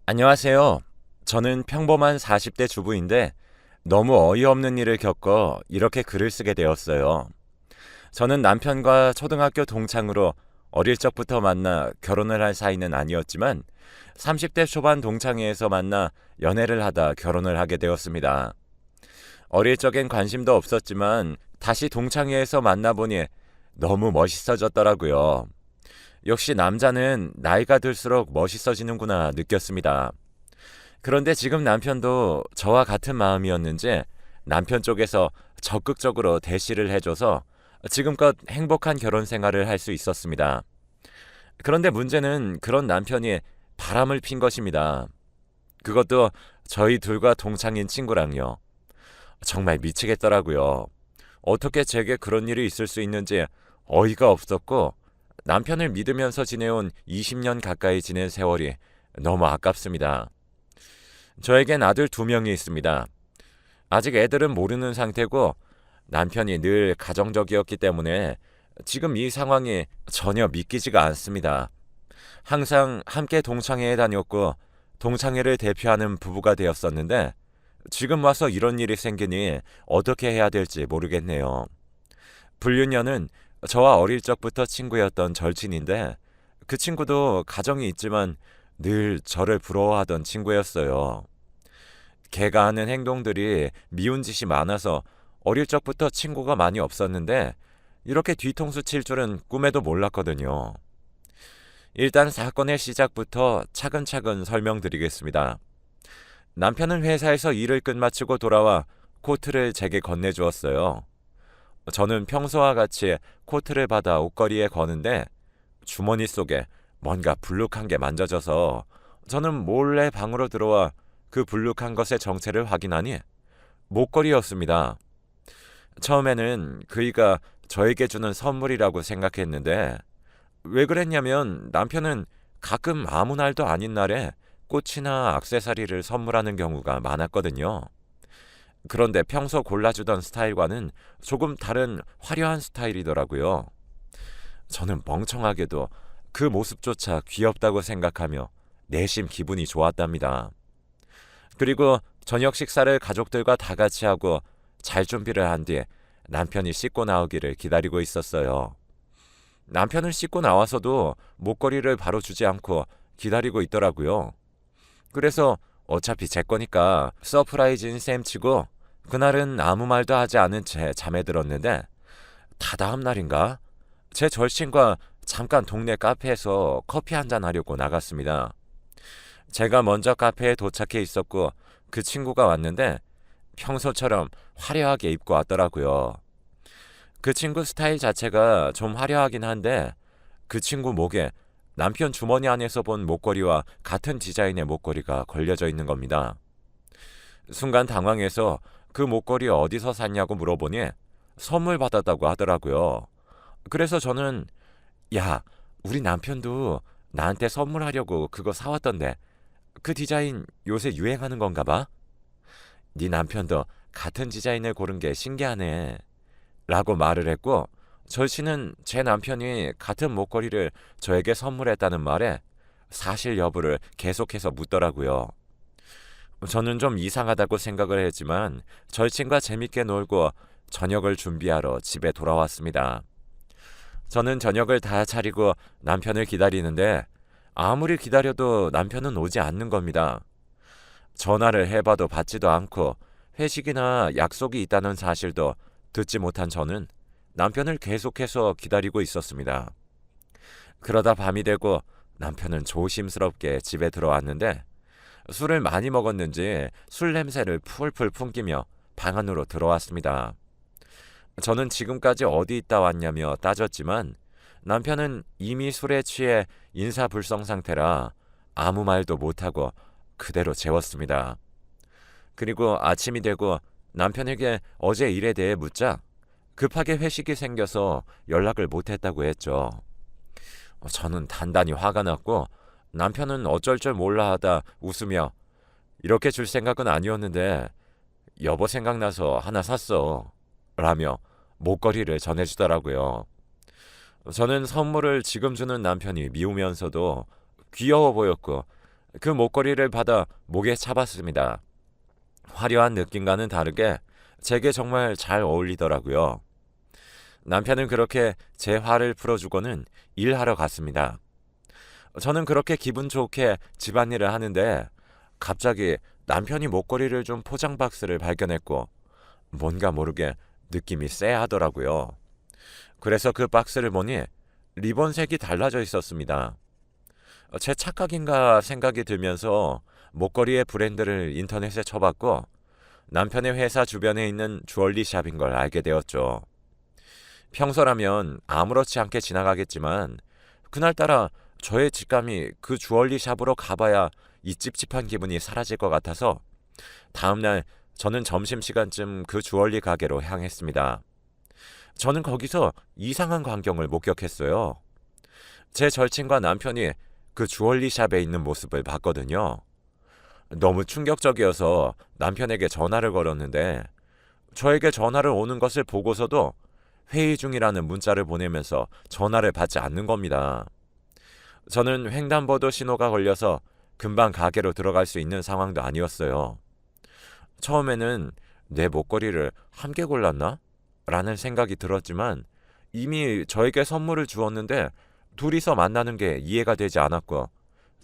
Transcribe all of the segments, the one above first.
안녕하세요. 저는 평범한 40대 주부인데 너무 어이없는 일을 겪어 이렇게 글을 쓰게 되었어요. 저는 남편과 초등학교 동창으로 어릴 적부터 만나 결혼을 할 사이는 아니었지만 30대 초반 동창회에서 만나 연애를 하다 결혼을 하게 되었습니다. 어릴 적엔 관심도 없었지만 다시 동창회에서 만나보니 너무 멋있어졌더라고요. 역시 남자는 나이가 들수록 멋있어지는구나 느꼈습니다. 그런데 지금 남편도 저와 같은 마음이었는지 남편 쪽에서 적극적으로 대시를 해줘서 지금껏 행복한 결혼 생활을 할 수 있었습니다. 그런데 문제는 그런 남편이 바람을 핀 것입니다. 그것도 저희 둘과 동창인 친구랑요. 정말 미치겠더라고요. 어떻게 제게 그런 일이 있을 수 있는지 어이가 없었고 남편을 믿으면서 지내온 20년 가까이 지낸 세월이 너무 아깝습니다. 저에겐 아들 2명이 있습니다. 아직 애들은 모르는 상태고 남편이 늘 가정적이었기 때문에 지금 이 상황이 전혀 믿기지가 않습니다. 항상 함께 동창회에 다녔고 동창회를 대표하는 부부가 되었었는데 지금 와서 이런 일이 생기니 어떻게 해야 될지 모르겠네요. 불륜녀는 저와 어릴 적부터 친구였던 절친인데 그 친구도 가정이 있지만 늘 저를 부러워하던 친구였어요. 걔가 하는 행동들이 미운 짓이 많아서 어릴 적부터 친구가 많이 없었는데 이렇게 뒤통수 칠 줄은 꿈에도 몰랐거든요. 일단 사건의 시작부터 차근차근 설명드리겠습니다. 남편은 회사에서 일을 끝마치고 돌아와 코트를 제게 건네주었어요. 저는 평소와 같이 코트를 받아 옷걸이에 거는데 주머니 속에 뭔가 불룩한 게 만져져서 저는 몰래 방으로 들어와 그 불룩한 것의 정체를 확인하니 목걸이였습니다. 처음에는 그이가 저에게 주는 선물이라고 생각했는데 왜 그랬냐면 남편은 가끔 아무 날도 아닌 날에 꽃이나 액세서리를 선물하는 경우가 많았거든요. 그런데 평소 골라주던 스타일과는 조금 다른 화려한 스타일이더라고요. 저는 멍청하게도 그 모습조차 귀엽다고 생각하며 내심 기분이 좋았답니다. 그리고 저녁 식사를 가족들과 다 같이 하고 잘 준비를 한 뒤에 남편이 씻고 나오기를 기다리고 있었어요. 남편을 씻고 나와서도 목걸이를 바로 주지 않고 기다리고 있더라고요. 그래서 어차피 제 거니까 서프라이즈인 셈치고 그날은 아무 말도 하지 않은 채 잠에 들었는데 다다음 날인가 제 절친과 잠깐 동네 카페에서 커피 한잔 하려고 나갔습니다. 제가 먼저 카페에 도착해 있었고 그 친구가 왔는데 평소처럼 화려하게 입고 왔더라고요. 그 친구 스타일 자체가 좀 화려하긴 한데 그 친구 목에 남편 주머니 안에서 본 목걸이와 같은 디자인의 목걸이가 걸려져 있는 겁니다. 순간 당황해서 그 목걸이 어디서 샀냐고 물어보니 선물 받았다고 하더라고요. 그래서 저는 야, 우리 남편도 나한테 선물하려고 그거 사왔던데 그 디자인 요새 유행하는 건가 봐? 네 남편도 같은 디자인을 고른 게 신기하네 라고 말을 했고 절친은 제 남편이 같은 목걸이를 저에게 선물했다는 말에 사실 여부를 계속해서 묻더라고요. 저는 좀 이상하다고 생각을 했지만 절친과 재밌게 놀고 저녁을 준비하러 집에 돌아왔습니다. 저는 저녁을 다 차리고 남편을 기다리는데 아무리 기다려도 남편은 오지 않는 겁니다. 전화를 해봐도 받지도 않고 회식이나 약속이 있다는 사실도 듣지 못한 저는 남편을 계속해서 기다리고 있었습니다. 그러다 밤이 되고 남편은 조심스럽게 집에 들어왔는데 술을 많이 먹었는지 술 냄새를 풀풀 풍기며 방 안으로 들어왔습니다. 저는 지금까지 어디 있다 왔냐며 따졌지만 남편은 이미 술에 취해 인사불성 상태라 아무 말도 못하고 그대로 재웠습니다. 그리고 아침이 되고 남편에게 어제 일에 대해 묻자 급하게 회식이 생겨서 연락을 못했다고 했죠. 저는 단단히 화가 났고 남편은 어쩔 줄 몰라 하다 웃으며 이렇게 줄 생각은 아니었는데 여보 생각나서 하나 샀어 라며 목걸이를 전해주더라고요. 저는 선물을 지금 주는 남편이 미우면서도 귀여워 보였고 그 목걸이를 받아 목에 차봤습니다. 화려한 느낌과는 다르게 제게 정말 잘 어울리더라고요. 남편은 그렇게 제 화를 풀어주고는 일하러 갔습니다. 저는 그렇게 기분 좋게 집안일을 하는데 갑자기 남편이 목걸이를 준 포장 박스를 발견했고 뭔가 모르게 느낌이 쎄하더라고요. 그래서 그 박스를 보니 리본색이 달라져 있었습니다. 제 착각인가 생각이 들면서 목걸이의 브랜드를 인터넷에 쳐봤고 남편의 회사 주변에 있는 주얼리 샵인 걸 알게 되었죠. 평소라면 아무렇지 않게 지나가겠지만 그날따라 저의 직감이 그 주얼리 샵으로 가봐야 이 찝찝한 기분이 사라질 것 같아서 다음날 저는 점심시간쯤 그 주얼리 가게로 향했습니다. 저는 거기서 이상한 광경을 목격했어요. 제 절친과 남편이 그 주얼리 샵에 있는 모습을 봤거든요. 너무 충격적이어서 남편에게 전화를 걸었는데 저에게 전화를 오는 것을 보고서도 회의 중이라는 문자를 보내면서 전화를 받지 않는 겁니다. 저는 횡단보도 신호가 걸려서 금방 가게로 들어갈 수 있는 상황도 아니었어요. 처음에는 내 목걸이를 함께 골랐나? 라는 생각이 들었지만 이미 저에게 선물을 주었는데 둘이서 만나는 게 이해가 되지 않았고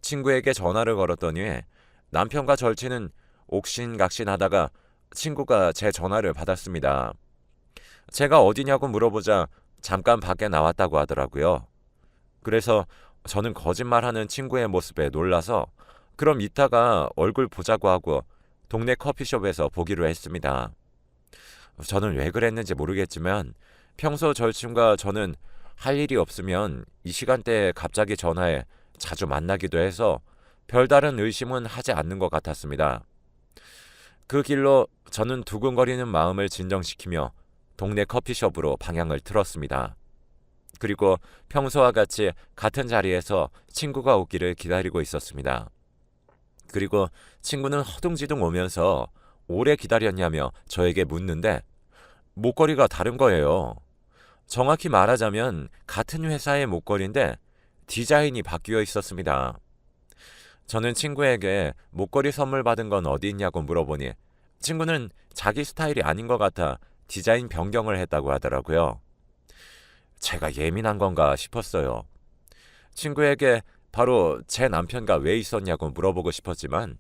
친구에게 전화를 걸었더니 남편과 절친은 옥신각신하다가 친구가 제 전화를 받았습니다. 제가 어디냐고 물어보자 잠깐 밖에 나왔다고 하더라고요. 그래서 저는 거짓말하는 친구의 모습에 놀라서 그럼 이따가 얼굴 보자고 하고 동네 커피숍에서 보기로 했습니다. 저는 왜 그랬는지 모르겠지만 평소 절친과 저는 할 일이 없으면 이 시간대에 갑자기 전화해 자주 만나기도 해서 별다른 의심은 하지 않는 것 같았습니다. 그 길로 저는 두근거리는 마음을 진정시키며 동네 커피숍으로 방향을 틀었습니다. 그리고 평소와 같이 같은 자리에서 친구가 오기를 기다리고 있었습니다. 그리고 친구는 허둥지둥 오면서 오래 기다렸냐며 저에게 묻는데 목걸이가 다른 거예요. 정확히 말하자면 같은 회사의 목걸이인데 디자인이 바뀌어 있었습니다. 저는 친구에게 목걸이 선물 받은 건 어디 있냐고 물어보니 친구는 자기 스타일이 아닌 것 같아 디자인 변경을 했다고 하더라고요. 제가 예민한 건가 싶었어요. 친구에게 바로 제 남편과 왜 있었냐고 물어보고 싶었지만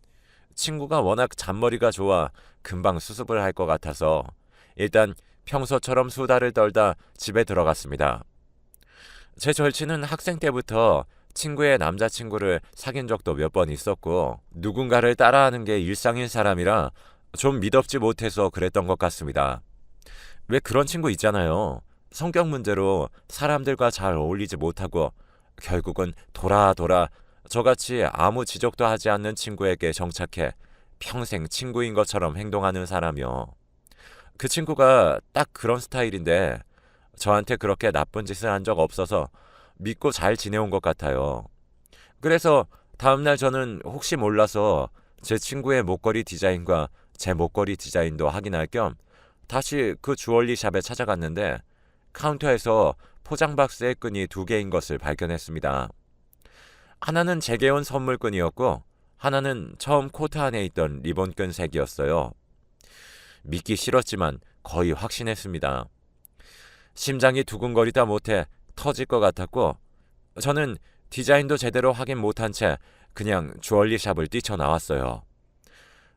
친구가 워낙 잔머리가 좋아 금방 수습을 할 것 같아서 일단 평소처럼 수다를 떨다 집에 들어갔습니다. 제 절친은 학생 때부터 친구의 남자친구를 사귄 적도 몇 번 있었고 누군가를 따라하는 게 일상인 사람이라 좀 미덥지 못해서 그랬던 것 같습니다. 왜 그런 친구 있잖아요. 성격 문제로 사람들과 잘 어울리지 못하고 결국은 돌아 저같이 아무 지적도 하지 않는 친구에게 정착해 평생 친구인 것처럼 행동하는 사람이요. 그 친구가 딱 그런 스타일인데 저한테 그렇게 나쁜 짓을 한 적 없어서 믿고 잘 지내온 것 같아요. 그래서 다음날 저는 혹시 몰라서 제 친구의 목걸이 디자인과 제 목걸이 디자인도 확인할 겸 다시 그 주얼리 샵에 찾아갔는데 카운터에서 포장 박스의 끈이 2개인 것을 발견했습니다. 하나는 제게 온 선물끈이었고 하나는 처음 코트 안에 있던 리본끈 색이었어요. 믿기 싫었지만 거의 확신했습니다. 심장이 두근거리다 못해 터질 것 같았고 저는 디자인도 제대로 확인 못한 채 그냥 주얼리 샵을 뛰쳐나왔어요.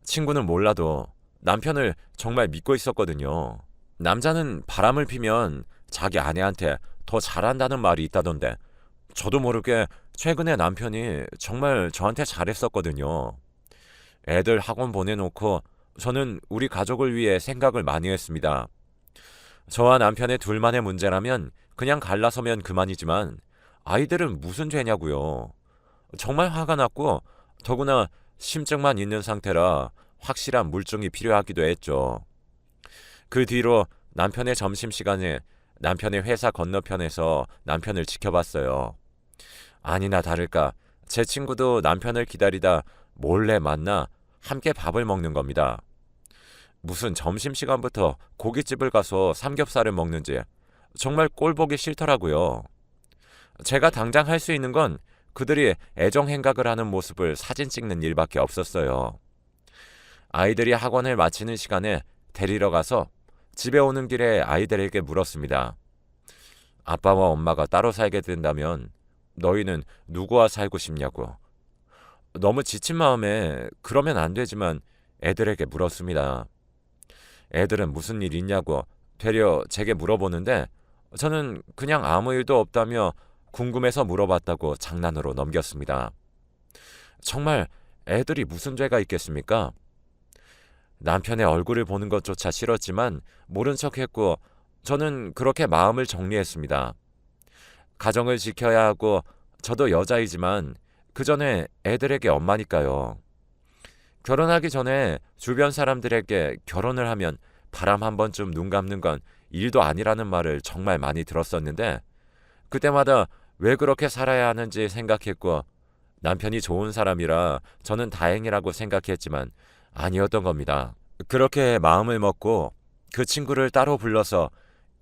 친구는 몰라도 남편을 정말 믿고 있었거든요. 남자는 바람을 피면 자기 아내한테 더 잘한다는 말이 있다던데 저도 모르게 최근에 남편이 정말 저한테 잘했었거든요. 애들 학원 보내놓고 저는 우리 가족을 위해 생각을 많이 했습니다. 저와 남편의 둘만의 문제라면 그냥 갈라서면 그만이지만 아이들은 무슨 죄냐고요. 정말 화가 났고 더구나 심증만 있는 상태라 확실한 물증이 필요하기도 했죠. 그 뒤로 남편의 점심시간에 남편의 회사 건너편에서 남편을 지켜봤어요. 아니나 다를까 제 친구도 남편을 기다리다 몰래 만나 함께 밥을 먹는 겁니다. 무슨 점심시간부터 고깃집을 가서 삼겹살을 먹는지 정말 꼴보기 싫더라고요. 제가 당장 할 수 있는 건 그들이 애정 행각을 하는 모습을 사진 찍는 일밖에 없었어요. 아이들이 학원을 마치는 시간에 데리러 가서 집에 오는 길에 아이들에게 물었습니다. 아빠와 엄마가 따로 살게 된다면 너희는 누구와 살고 싶냐고. 너무 지친 마음에 그러면 안 되지만 애들에게 물었습니다. 애들은 무슨 일 있냐고 되려 제게 물어보는데 저는 그냥 아무 일도 없다며 궁금해서 물어봤다고 장난으로 넘겼습니다. 정말 애들이 무슨 죄가 있겠습니까? 남편의 얼굴을 보는 것조차 싫었지만 모른 척했고 저는 그렇게 마음을 정리했습니다. 가정을 지켜야 하고 저도 여자이지만 그 전에 애들에게 엄마니까요. 결혼하기 전에 주변 사람들에게 결혼을 하면 바람 한 번쯤 눈 감는 건 일도 아니라는 말을 정말 많이 들었었는데 그때마다 왜 그렇게 살아야 하는지 생각했고 남편이 좋은 사람이라 저는 다행이라고 생각했지만 아니었던 겁니다. 그렇게 마음을 먹고 그 친구를 따로 불러서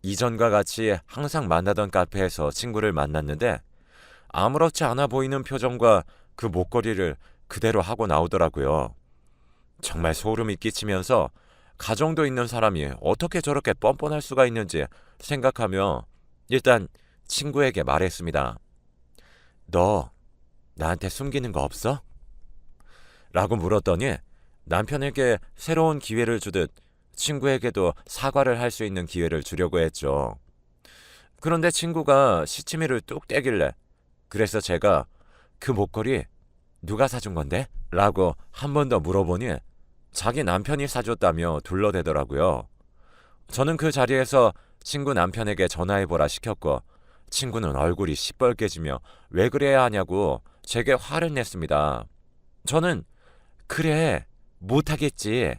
이전과 같이 항상 만나던 카페에서 친구를 만났는데 아무렇지 않아 보이는 표정과 그 목걸이를 그대로 하고 나오더라고요. 정말 소름이 끼치면서 가정도 있는 사람이 어떻게 저렇게 뻔뻔할 수가 있는지 생각하며 일단 친구에게 말했습니다. 너 나한테 숨기는 거 없어? 라고 물었더니 남편에게 새로운 기회를 주듯 친구에게도 사과를 할 수 있는 기회를 주려고 했죠. 그런데 친구가 시치미를 뚝 떼길래 그래서 제가 그 목걸이 누가 사준 건데? 라고 한 번 더 물어보니 자기 남편이 사줬다며 둘러대더라고요. 저는 그 자리에서 친구 남편에게 전화해보라 시켰고 친구는 얼굴이 시뻘개지며 왜 그래야 하냐고 제게 화를 냈습니다. 저는 그래 못하겠지.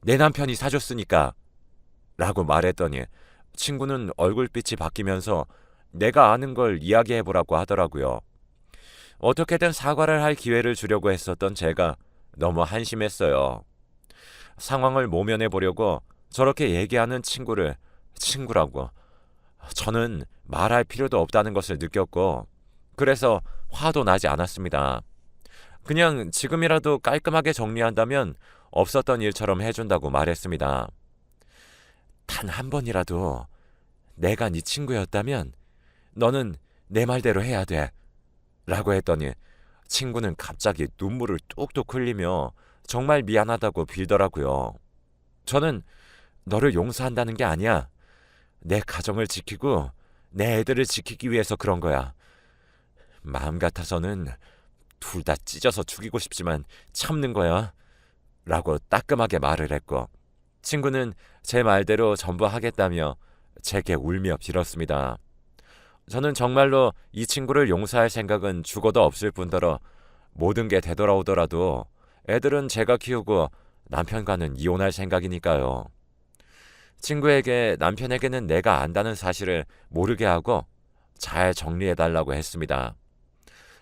내 남편이 사줬으니까 라고 말했더니 친구는 얼굴빛이 바뀌면서 내가 아는 걸 이야기해보라고 하더라고요. 어떻게든 사과를 할 기회를 주려고 했었던 제가 너무 한심했어요. 상황을 모면해보려고 저렇게 얘기하는 친구를 친구라고 저는 말할 필요도 없다는 것을 느꼈고 그래서 화도 나지 않았습니다. 그냥 지금이라도 깔끔하게 정리한다면 없었던 일처럼 해준다고 말했습니다. 단 한 번이라도 내가 네 친구였다면 너는 내 말대로 해야 돼 라고 했더니 친구는 갑자기 눈물을 뚝뚝 흘리며 정말 미안하다고 빌더라고요. 저는 너를 용서한다는 게 아니야. 내 가정을 지키고 내 애들을 지키기 위해서 그런 거야. 마음 같아서는 둘 다 찢어서 죽이고 싶지만 참는 거야 라고 따끔하게 말을 했고 친구는 제 말대로 전부 하겠다며 제게 울며 빌었습니다. 저는 정말로 이 친구를 용서할 생각은 죽어도 없을 뿐더러 모든 게 되돌아오더라도 애들은 제가 키우고 남편과는 이혼할 생각이니까요. 친구에게 남편에게는 내가 안다는 사실을 모르게 하고 잘 정리해달라고 했습니다.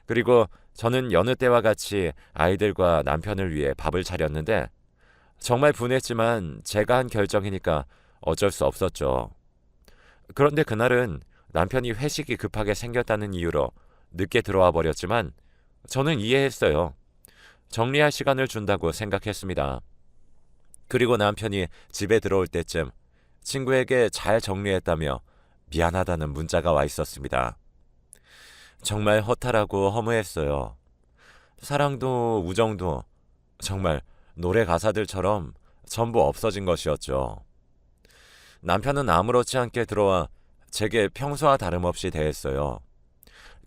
그리고 저는 여느 때와 같이 아이들과 남편을 위해 밥을 차렸는데 정말 분했지만 제가 한 결정이니까 어쩔 수 없었죠. 그런데 그날은 남편이 회식이 급하게 생겼다는 이유로 늦게 들어와 버렸지만 저는 이해했어요. 정리할 시간을 준다고 생각했습니다. 그리고 남편이 집에 들어올 때쯤 친구에게 잘 정리했다며 미안하다는 문자가 와 있었습니다. 정말 허탈하고 허무했어요. 사랑도 우정도 정말 노래 가사들처럼 전부 없어진 것이었죠. 남편은 아무렇지 않게 들어와 제게 평소와 다름없이 대했어요.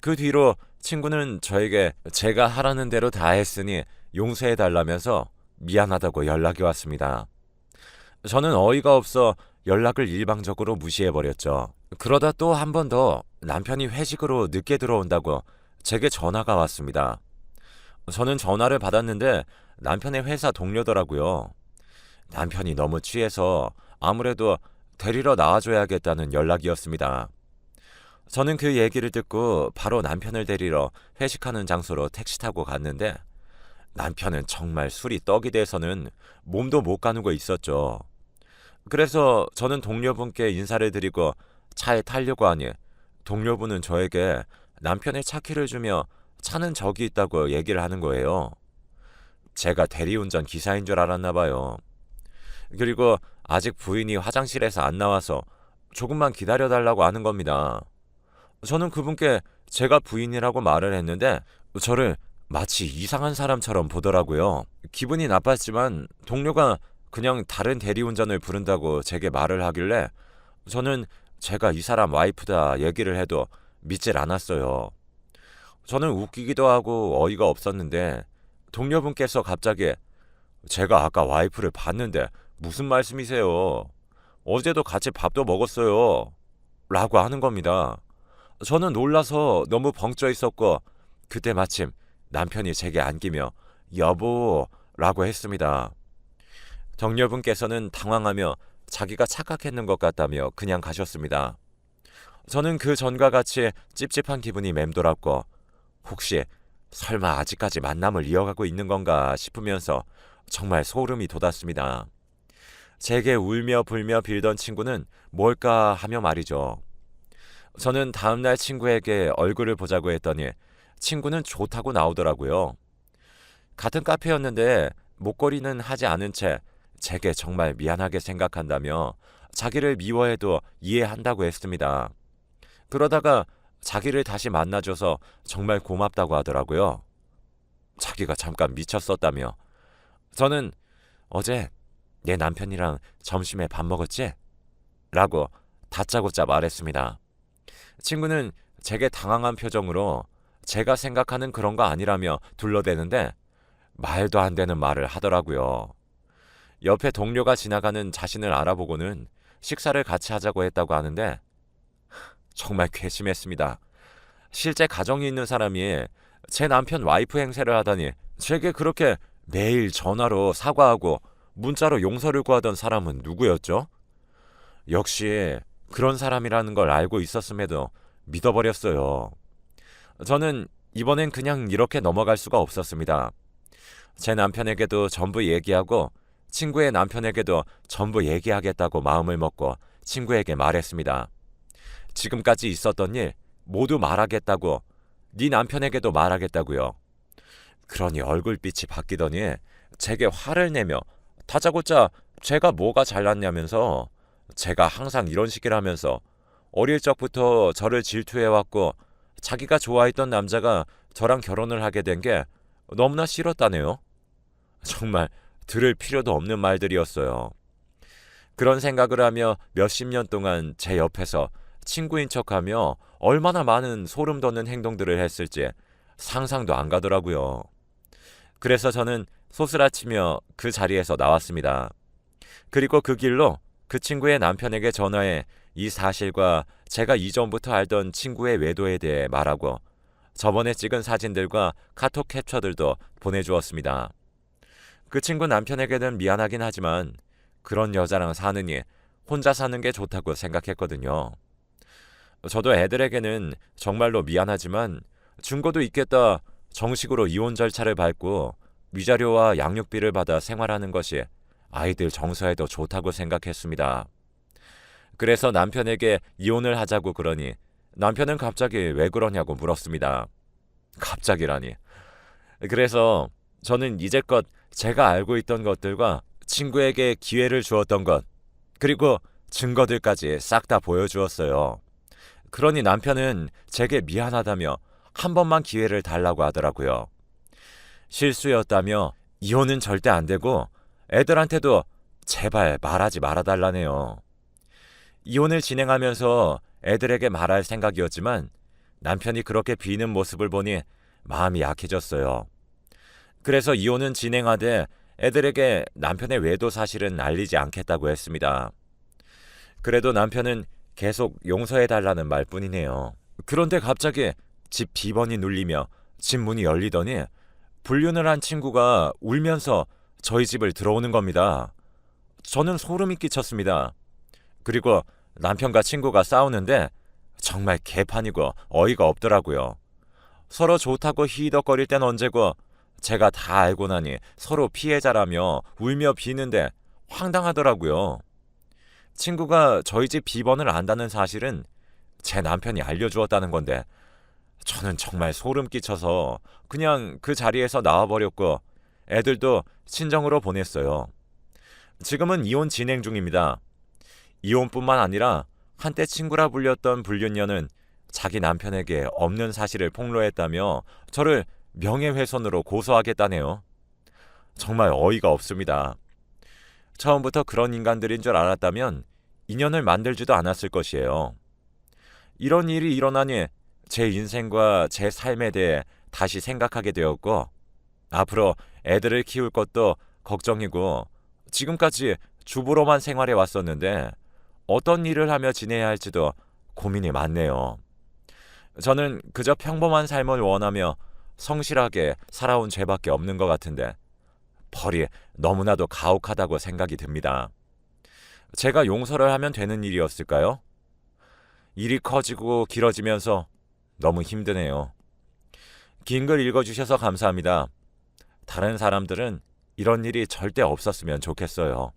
그 뒤로 친구는 저에게 제가 하라는 대로 다 했으니 용서해달라면서 미안하다고 연락이 왔습니다. 저는 어이가 없어 연락을 일방적으로 무시해버렸죠. 그러다 또 한 번 더 남편이 회식으로 늦게 들어온다고 제게 전화가 왔습니다. 저는 전화를 받았는데 남편의 회사 동료더라고요. 남편이 너무 취해서 아무래도 데리러 나와줘야겠다는 연락이었습니다. 저는 그 얘기를 듣고 바로 남편을 데리러 회식하는 장소로 택시 타고 갔는데 남편은 정말 술이 떡이 돼서는 몸도 못 가누고 있었죠. 그래서 저는 동료분께 인사를 드리고 차에 타려고 하니 동료분은 저에게 남편의 차 키를 주며 차는 저기 있다고 얘기를 하는 거예요. 제가 대리운전 기사인 줄 알았나 봐요. 그리고 아직 부인이 화장실에서 안 나와서 조금만 기다려달라고 하는 겁니다. 저는 그분께 제가 부인이라고 말을 했는데 저를 마치 이상한 사람처럼 보더라고요. 기분이 나빴지만 동료가 그냥 다른 대리운전을 부른다고 제게 말을 하길래 저는 제가 이 사람 와이프다 얘기를 해도 믿질 않았어요. 저는 웃기기도 하고 어이가 없었는데 동료분께서 갑자기 제가 아까 와이프를 봤는데 무슨 말씀이세요? 어제도 같이 밥도 먹었어요. 라고 하는 겁니다. 저는 놀라서 너무 벙쪄 있었고 그때 마침 남편이 제게 안기며 여보 라고 했습니다. 동료분께서는 당황하며 자기가 착각했는 것 같다며 그냥 가셨습니다. 저는 그 전과 같이 찝찝한 기분이 맴돌았고 혹시 설마 아직까지 만남을 이어가고 있는 건가 싶으면서 정말 소름이 돋았습니다. 제게 울며 불며 빌던 친구는 뭘까 하며 말이죠. 저는 다음날 친구에게 얼굴을 보자고 했더니 친구는 좋다고 나오더라고요. 같은 카페였는데 목걸이는 하지 않은 채 제게 정말 미안하게 생각한다며 자기를 미워해도 이해한다고 했습니다. 그러다가 자기를 다시 만나줘서 정말 고맙다고 하더라고요. 자기가 잠깐 미쳤었다며. 저는 어제 내 남편이랑 점심에 밥 먹었지? 라고 다짜고짜 말했습니다. 친구는 제게 당황한 표정으로 제가 생각하는 그런 거 아니라며 둘러대는데 말도 안 되는 말을 하더라고요. 옆에 동료가 지나가는 자신을 알아보고는 식사를 같이 하자고 했다고 하는데 정말 괘씸했습니다. 실제 가정이 있는 사람이 제 남편 와이프 행세를 하다니 제게 그렇게 매일 전화로 사과하고 문자로 용서를 구하던 사람은 누구였죠? 역시 그런 사람이라는 걸 알고 있었음에도 믿어버렸어요. 저는 이번엔 그냥 이렇게 넘어갈 수가 없었습니다. 제 남편에게도 전부 얘기하고 친구의 남편에게도 전부 얘기하겠다고 마음을 먹고 친구에게 말했습니다. 지금까지 있었던 일 모두 말하겠다고, 네 남편에게도 말하겠다고요. 그러니 얼굴빛이 바뀌더니 제게 화를 내며 다짜고짜 제가 뭐가 잘났냐면서 제가 항상 이런 식이라면서 어릴 적부터 저를 질투해왔고 자기가 좋아했던 남자가 저랑 결혼을 하게 된 게 너무나 싫었다네요. 정말 들을 필요도 없는 말들이었어요. 그런 생각을 하며 몇십 년 동안 제 옆에서 친구인 척하며 얼마나 많은 소름 돋는 행동들을 했을지 상상도 안 가더라고요. 그래서 저는 소스라치며 그 자리에서 나왔습니다. 그리고 그 길로 그 친구의 남편에게 전화해 이 사실과 제가 이전부터 알던 친구의 외도에 대해 말하고 저번에 찍은 사진들과 카톡 캡처들도 보내주었습니다. 그 친구 남편에게는 미안하긴 하지만 그런 여자랑 사느니 혼자 사는 게 좋다고 생각했거든요. 저도 애들에게는 정말로 미안하지만 증거도 있겠다 정식으로 이혼 절차를 밟고 위자료와 양육비를 받아 생활하는 것이 아이들 정서에도 좋다고 생각했습니다. 그래서 남편에게 이혼을 하자고 그러니 남편은 갑자기 왜 그러냐고 물었습니다. 갑자기라니. 그래서 저는 이제껏 제가 알고 있던 것들과 친구에게 기회를 주었던 것 그리고 증거들까지 싹 다 보여주었어요. 그러니 남편은 제게 미안하다며 한 번만 기회를 달라고 하더라고요. 실수였다며 이혼은 절대 안 되고 애들한테도 제발 말하지 말아달라네요. 이혼을 진행하면서 애들에게 말할 생각이었지만 남편이 그렇게 비는 모습을 보니 마음이 약해졌어요. 그래서 이혼은 진행하되 애들에게 남편의 외도 사실은 알리지 않겠다고 했습니다. 그래도 남편은 계속 용서해달라는 말뿐이네요. 그런데 갑자기 집 비번이 눌리며 집 문이 열리더니 불륜을 한 친구가 울면서 저희 집을 들어오는 겁니다. 저는 소름이 끼쳤습니다. 그리고 남편과 친구가 싸우는데 정말 개판이고 어이가 없더라고요. 서로 좋다고 히덕거릴 땐 언제고 제가 다 알고 나니 서로 피해자라며 울며 비는데 황당하더라고요. 친구가 저희 집 비번을 안다는 사실은 제 남편이 알려주었다는 건데 저는 정말 소름 끼쳐서 그냥 그 자리에서 나와버렸고 애들도 친정으로 보냈어요. 지금은 이혼 진행 중입니다. 이혼뿐만 아니라 한때 친구라 불렸던 불륜녀는 자기 남편에게 없는 사실을 폭로했다며 저를 명예훼손으로 고소하겠다네요. 정말 어이가 없습니다. 처음부터 그런 인간들인 줄 알았다면 인연을 만들지도 않았을 것이에요. 이런 일이 일어나니 제 인생과 제 삶에 대해 다시 생각하게 되었고 앞으로 애들을 키울 것도 걱정이고 지금까지 주부로만 생활해 왔었는데 어떤 일을 하며 지내야 할지도 고민이 많네요. 저는 그저 평범한 삶을 원하며 성실하게 살아온 죄밖에 없는 것 같은데 벌이 너무나도 가혹하다고 생각이 듭니다. 제가 용서를 하면 되는 일이었을까요? 일이 커지고 길어지면서 너무 힘드네요. 긴 글 읽어주셔서 감사합니다. 다른 사람들은 이런 일이 절대 없었으면 좋겠어요.